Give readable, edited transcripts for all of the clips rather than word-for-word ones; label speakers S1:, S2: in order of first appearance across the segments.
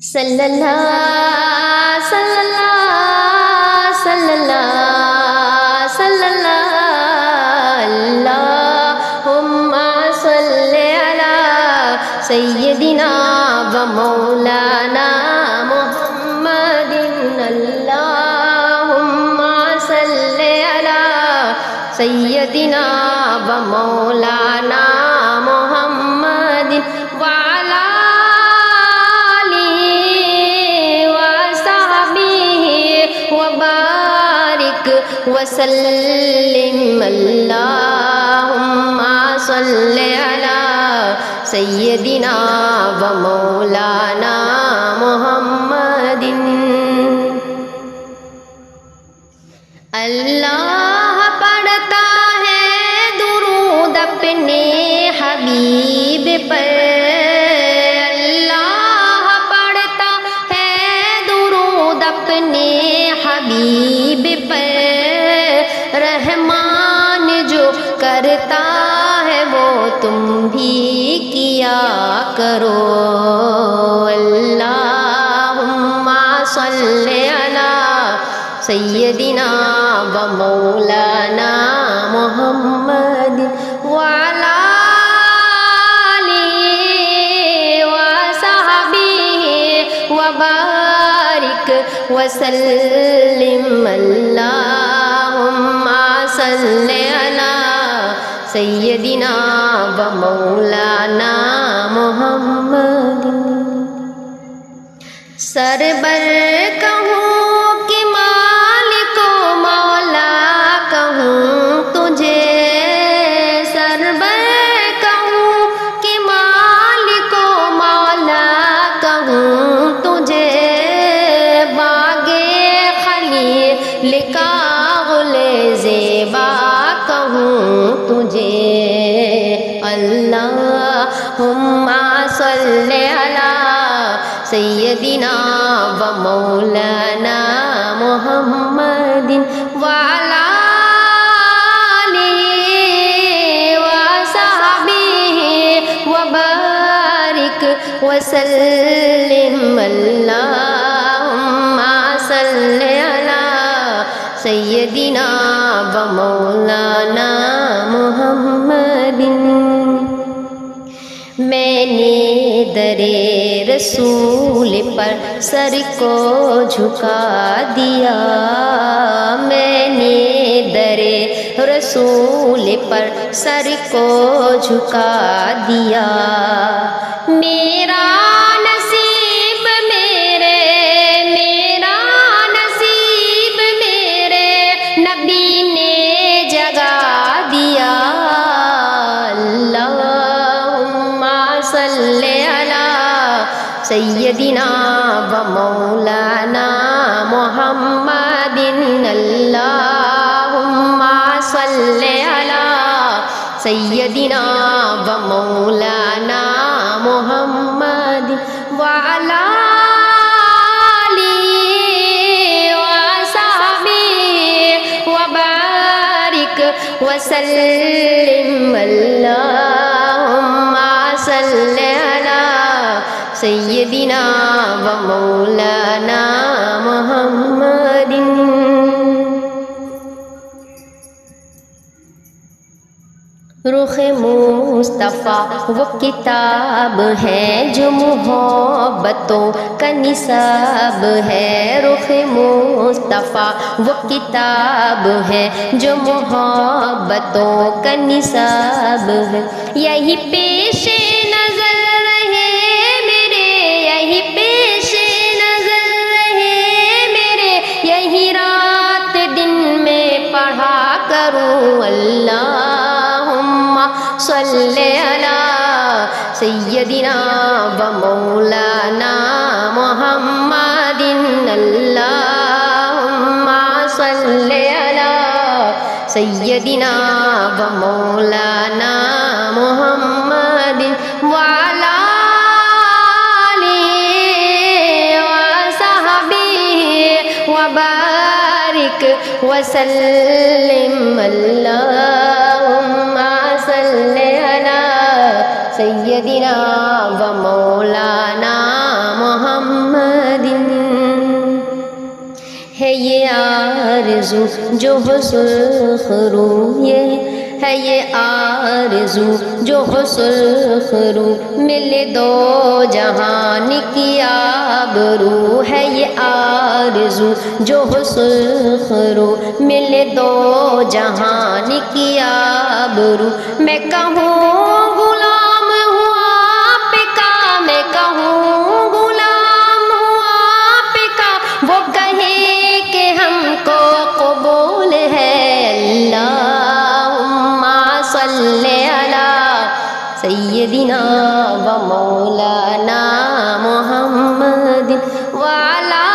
S1: صلی اللہ صلی اللہ صلی اللہ صلی اللہ اللہم صلی علی سیدنا و مولانا محمد اللہم صلی علی سیدنا و مولانا محمد وعلی وسلم اللہم صلی علی سیدنا و مولانا محمد اللہ پڑھتا ہے درود اپنے حبیب پر اللہ پڑھتا ہے درود اپنے حبیب پر رحمان جو کرتا ہے وہ تم بھی کیا کرو اللہم صلی علی سیدنا و مولانا محمد وعلی آلہ وصحبہ وبارک وسلم اللہم صلی علی سیدنا و مولانا محمد سربر کہوں کہ مالک و مولا کہوں تجھے سربر کہوں کہ مالک و مولا کہوں تجھے باغے خلیل کا غل زیبا کہوں تجھے اللہم صلی علی سیدنا و مولانا محمد وعلی آلہ وصحبہ وبارک وسلم اللہم صلی علی سیدنا و مولانا محمد میں نے در رسول پر سر کو جھکا دیا میں نے در رسول پر سر کو جھکا دیا میرا نصیب میرے نبی نے جگا دیا اللہم صلی علی سیدنا و مولانا محمد اللہم صلی علی سیدنا و مولانا محمد وعلی وسلم اللہم صلی علی سیدنا و مولانا محمد رخ مصطفیٰ وہ کتاب ہے جو محبتوں کا نصاب ہے رخ مصطفیٰ وہ کتاب ہے جو محبتوں کا نصاب ہے یہی پیش نظر رہے میرے یہی پیش نظر رہے میرے یہی رات دن میں پڑھا کروں اللہم صلی علی سیدنا و مولانا محمد اللہم صلی علی سیدنا و مولانا محمد وعلی آلہ وصحبہ وبارک وسلم اللہم صلی علی سیدنا و مولانا محمد آرزو جو ہو سرخ رو، یہ ہے یہ آرزو جو ہو سرخ رو، ملے دو جہان کی آبرو، ہے یہ آرزو جو ہو سرخ رو، ملے دو جہان کی آبرو۔ میں کہوں غلام ہوں آپ کا، میں کہوں غلام ہوں آپ کا، وہ کہے کہ ہم کو قبول ہے۔ اللہم صلی علی سیدنا و مولانا محمد وعلی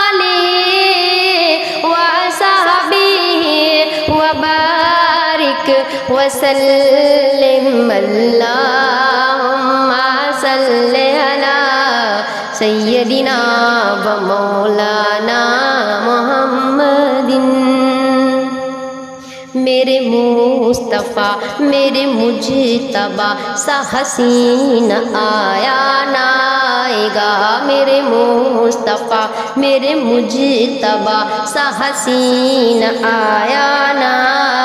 S1: آلہ وصحبہ وبارک وسلم۔ اللہم صلی علی سیدنا و مولانا محمد۔ میرے مصطفیٰ میرے مجتبیٰ سا حسین آیا نہ آئے گا، میرے مصطفیٰ میرے مجتبیٰ سا حسین آیا نہ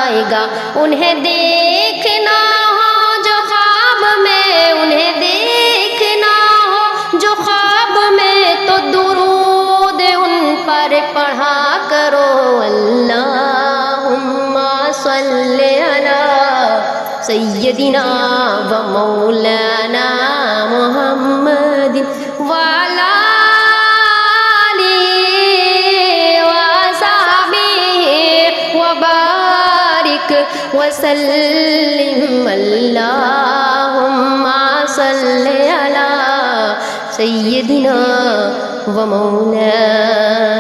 S1: آئے گا۔ انہیں دیکھنا ہو جو خواب میں، انہیں دیکھنا ہو جو خواب میں، تو درود ان پر پڑھا کرو۔ اللہم صلی علی سیدنا و مولانا محمد وعلی آلہ وصحبہ وبارک وسلم۔ اللہم صلی علی سیدنا و مولانا